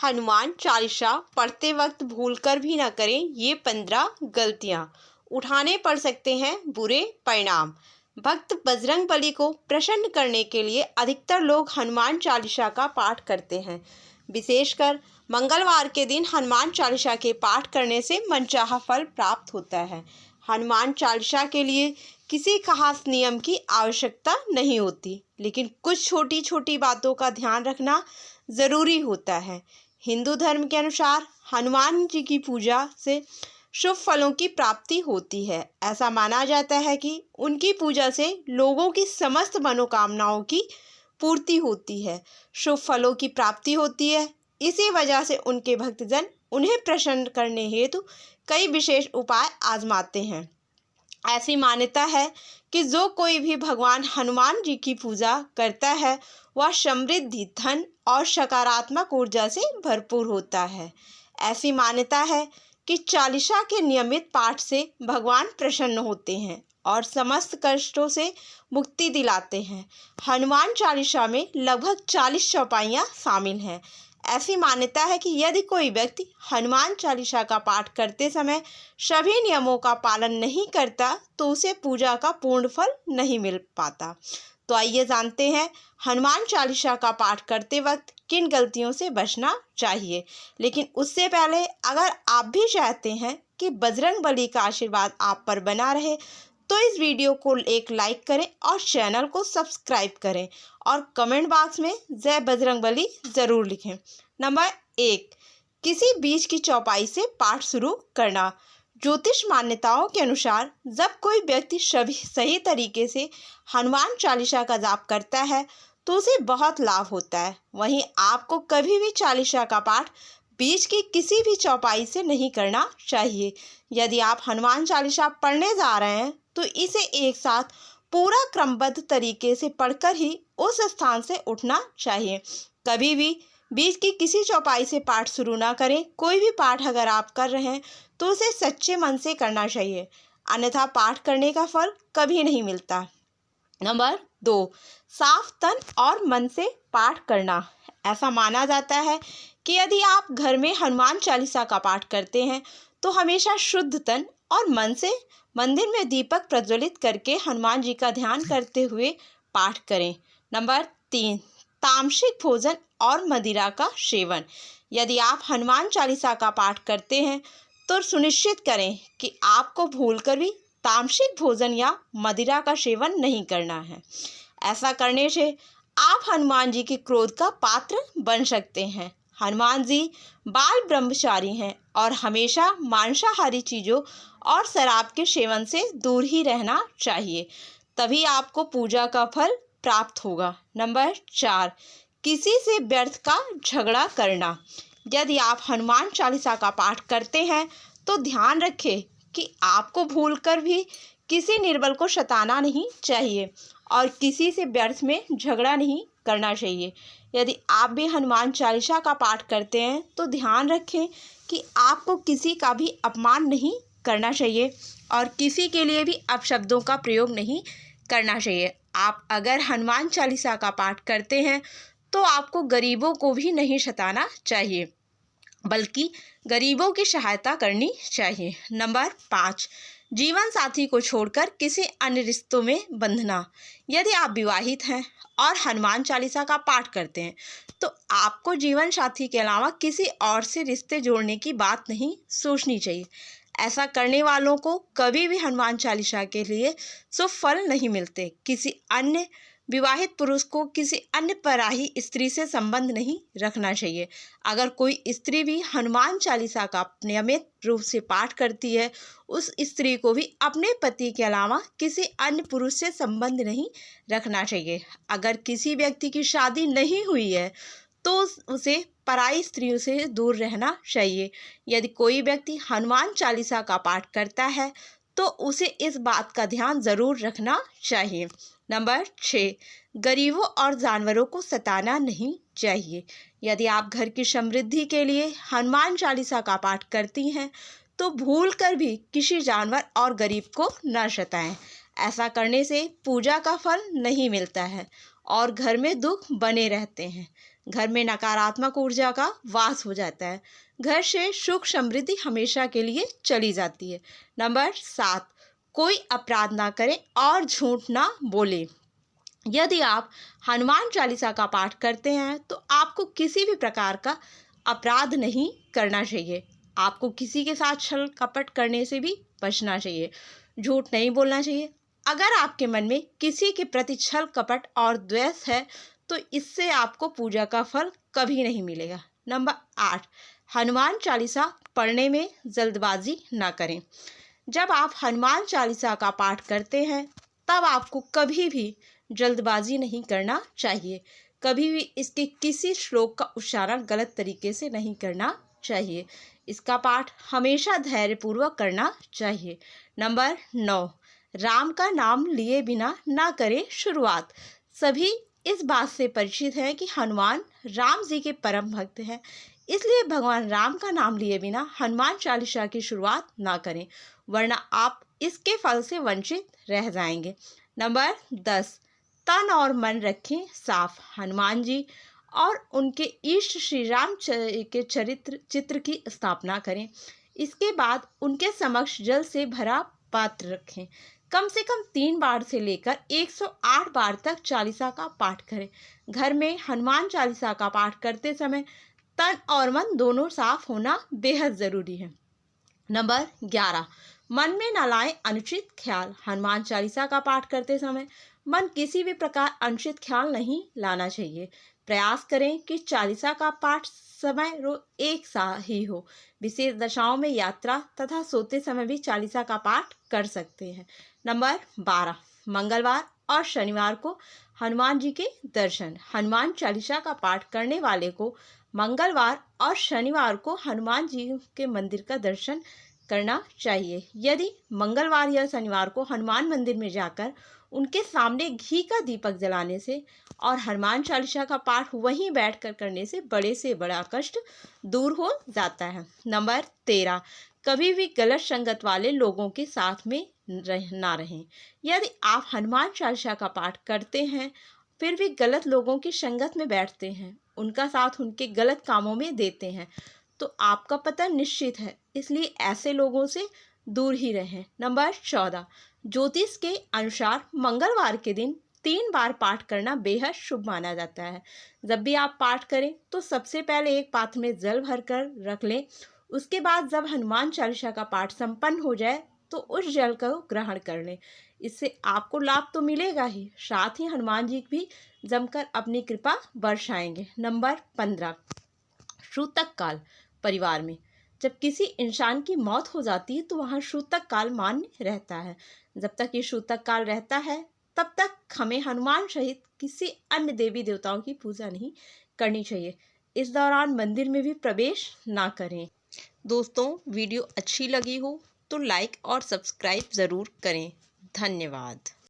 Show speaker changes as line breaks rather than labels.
हनुमान चालीसा पढ़ते वक्त भूलकर भी न करें ये 15 गलतियां, उठाने पड़ सकते हैं बुरे परिणाम। भक्त बजरंगबली को प्रसन्न करने के लिए अधिकतर लोग हनुमान चालीसा का पाठ करते हैं। विशेषकर मंगलवार के दिन हनुमान चालीसा के पाठ करने से मनचाहा फल प्राप्त होता है। हनुमान चालीसा के लिए किसी खास नियम की आवश्यकता नहीं होती, लेकिन कुछ छोटी छोटी बातों का ध्यान रखना ज़रूरी होता है। हिंदू धर्म के अनुसार हनुमान जी की पूजा से शुभ फलों की प्राप्ति होती है। ऐसा माना जाता है कि उनकी पूजा से लोगों की समस्त मनोकामनाओं की पूर्ति होती है, शुभ फलों की प्राप्ति होती है। इसी वजह से उनके भक्तजन उन्हें प्रसन्न करने हेतु कई विशेष उपाय आजमाते हैं। ऐसी मान्यता है कि जो कोई भी भगवान हनुमान जी की पूजा करता है वह समृद्धि, धन और सकारात्मक ऊर्जा से भरपूर होता है। ऐसी मान्यता है कि चालीसा के नियमित पाठ से भगवान प्रसन्न होते हैं और समस्त कष्टों से मुक्ति दिलाते हैं। हनुमान चालीसा में लगभग 40 चौपाइयाँ शामिल हैं। ऐसी मान्यता है कि यदि कोई व्यक्ति हनुमान चालीसा का पाठ करते समय सभी नियमों का पालन नहीं करता तो उसे पूजा का पूर्ण फल नहीं मिल पाता। तो आइए जानते हैं हनुमान चालीसा का पाठ करते वक्त किन गलतियों से बचना चाहिए। लेकिन उससे पहले अगर आप भी चाहते हैं कि बजरंगबली का आशीर्वाद आप पर बना रहे तो इस वीडियो को एक लाइक करें और चैनल को सब्सक्राइब करें और कमेंट बॉक्स में जय बजरंगबली ज़रूर लिखें। नंबर 1, किसी बीच की चौपाई से पाठ शुरू करना। ज्योतिष मान्यताओं के अनुसार जब कोई व्यक्ति सही तरीके से हनुमान चालीसा का जाप करता है तो उसे बहुत लाभ होता है। वहीं आपको कभी भी चालीसा का पाठ बीच की किसी भी चौपाई से नहीं करना चाहिए। यदि आप हनुमान चालीसा पढ़ने जा रहे हैं तो इसे एक साथ पूरा क्रमबद्ध तरीके से पढ़कर ही उस स्थान से उठना चाहिए। कभी भी बीच की किसी चौपाई से पाठ शुरू ना करें। कोई भी पाठ अगर आप कर रहे हैं तो उसे सच्चे मन से करना चाहिए, अन्यथा पाठ करने का फल कभी नहीं मिलता। नंबर 2, साफ तन और मन से पाठ करना। ऐसा माना जाता है कि यदि आप घर में हनुमान चालीसा का पाठ करते हैं तो हमेशा शुद्ध तन और मन से मंदिर में दीपक प्रज्वलित करके हनुमान जी का ध्यान करते हुए पाठ करें। नंबर 3, तामसिक भोजन और मदिरा का सेवन। यदि आप हनुमान चालीसा का पाठ करते हैं तो सुनिश्चित करें कि आपको भूलकर भी तामसिक भोजन या मदिरा का सेवन नहीं करना है। ऐसा करने से आप हनुमान जी के क्रोध का पात्र बन सकते हैं। हनुमान जी बाल ब्रह्मचारी हैं और हमेशा मांसाहारी चीज़ों और शराब के सेवन से दूर ही रहना चाहिए, तभी आपको पूजा का फल प्राप्त होगा। नंबर 4, किसी से व्यर्थ का झगड़ा करना। यदि आप हनुमान चालीसा का पाठ करते हैं तो ध्यान रखें कि आपको भूलकर भी किसी निर्बल को सताना नहीं चाहिए और किसी से व्यर्थ में झगड़ा नहीं करना चाहिए। यदि आप भी हनुमान चालीसा का पाठ करते हैं तो ध्यान रखें कि आपको किसी का भी अपमान नहीं करना चाहिए और किसी के लिए भी अपशब्दों का प्रयोग नहीं करना चाहिए। आप अगर हनुमान चालीसा का पाठ करते हैं तो आपको गरीबों को भी नहीं सताना चाहिए, बल्कि गरीबों की सहायता करनी चाहिए। नंबर 5, जीवन साथी को छोड़कर किसी अन्य रिश्तों में बंधना। यदि आप विवाहित हैं और हनुमान चालीसा का पाठ करते हैं तो आपको जीवन साथी के अलावा किसी और से रिश्ते जोड़ने की बात नहीं सोचनी चाहिए। ऐसा करने वालों को कभी भी हनुमान चालीसा के लिए शुभ फल नहीं मिलते। किसी अन्य विवाहित पुरुष को किसी अन्य पराई स्त्री से संबंध नहीं रखना चाहिए। अगर कोई स्त्री भी हनुमान चालीसा का नियमित रूप से पाठ करती है, उस स्त्री को भी अपने पति के अलावा किसी अन्य पुरुष से संबंध नहीं रखना चाहिए। अगर किसी व्यक्ति की शादी नहीं हुई है तो उसे पराई स्त्रियों से दूर रहना चाहिए। यदि कोई व्यक्ति हनुमान चालीसा का पाठ करता है तो उसे इस बात का ध्यान ज़रूर रखना चाहिए। नंबर 6, गरीबों और जानवरों को सताना नहीं चाहिए। यदि आप घर की समृद्धि के लिए हनुमान चालीसा का पाठ करती हैं तो भूलकर भी किसी जानवर और गरीब को न सताएं। ऐसा करने से पूजा का फल नहीं मिलता है और घर में दुख बने रहते हैं। घर में नकारात्मक ऊर्जा का वास हो जाता है। घर से सुख समृद्धि हमेशा के लिए चली जाती है। नंबर 7, कोई अपराध ना करें और झूठ ना बोले। यदि आप हनुमान चालीसा का पाठ करते हैं तो आपको किसी भी प्रकार का अपराध नहीं करना चाहिए। आपको किसी के साथ छल कपट करने से भी बचना चाहिए। झूठ नहीं बोलना चाहिए। अगर आपके मन में किसी के प्रति छल कपट और द्वेष है तो इससे आपको पूजा का फल कभी नहीं मिलेगा। नंबर 8, हनुमान चालीसा पढ़ने में जल्दबाजी ना करें। जब आप हनुमान चालीसा का पाठ करते हैं तब आपको कभी भी जल्दबाजी नहीं करना चाहिए। कभी भी इसके किसी श्लोक का उच्चारण गलत तरीके से नहीं करना चाहिए। इसका पाठ हमेशा धैर्यपूर्वक करना चाहिए। नंबर 9, राम का नाम लिए बिना ना करें शुरुआत। सभी इस बात से परिचित हैं कि हनुमान राम जी के परम भक्त हैं, इसलिए भगवान राम का नाम लिए बिना हनुमान चालीसा की शुरुआत ना करें, वरना आप इसके फल से वंचित रह जाएंगे। नंबर 10, तन और मन रखें साफ। हनुमान जी और उनके इष्ट श्री राम के चित्र की स्थापना करें। इसके बाद उनके समक्ष जल से भरा पात्र रखें। कम से कम 3 बार से लेकर 108 बार तक चालीसा का पाठ करें। घर में हनुमान चालीसा का पाठ करते समय तन और मन दोनों साफ होना बेहद ज़रूरी है। नंबर 11, मन में न लाएं अनुचित ख्याल। हनुमान चालीसा का पाठ करते समय मन किसी भी प्रकार अनुचित ख्याल नहीं लाना चाहिए। प्रयास करें कि चालीसा का पाठ समय रोज एक सा ही हो। विशेष दशाओं में यात्रा तथा सोते समय भी चालीसा का पाठ कर सकते हैं। नंबर 12, मंगलवार और शनिवार को हनुमान जी के दर्शन। हनुमान चालीसा का पाठ करने वाले को मंगलवार और शनिवार को हनुमान जी के मंदिर का दर्शन करना चाहिए। यदि मंगलवार या शनिवार को हनुमान मंदिर में जाकर उनके सामने घी का दीपक जलाने से और हनुमान चालीसा का पाठ वहीं बैठकर करने से बड़े से बड़ा कष्ट दूर हो जाता है। नंबर 13, कभी भी गलत संगत वाले लोगों के साथ में ना रहें। यदि आप हनुमान चालीसा का पाठ करते हैं फिर भी गलत लोगों की संगत में बैठते हैं, उनका साथ उनके गलत कामों में देते हैं तो आपका पतन निश्चित है, इसलिए ऐसे लोगों से दूर ही रहें। नंबर 14, ज्योतिष के अनुसार मंगलवार के दिन 3 बार पाठ करना बेहद शुभ माना जाता है। जब भी आप पाठ करें तो सबसे पहले एक पात्र में जल भरकर रख लें। उसके बाद जब हनुमान चालीसा का पाठ संपन्न हो जाए तो उस जल को ग्रहण कर लें। इससे आपको लाभ तो मिलेगा ही, साथ ही हनुमान जी भी जमकर अपनी कृपा बरसाएंगे। नंबर 15, सूतक काल। परिवार में जब किसी इंसान की मौत हो जाती है तो वहाँ सूतक काल मान्य रहता है। जब तक ये सूतक काल रहता है तब तक हमें हनुमान सहित किसी अन्य देवी देवताओं की पूजा नहीं करनी चाहिए। इस दौरान मंदिर में भी प्रवेश ना करें। दोस्तों, वीडियो अच्छी लगी हो तो लाइक और सब्सक्राइब ज़रूर करें। धन्यवाद।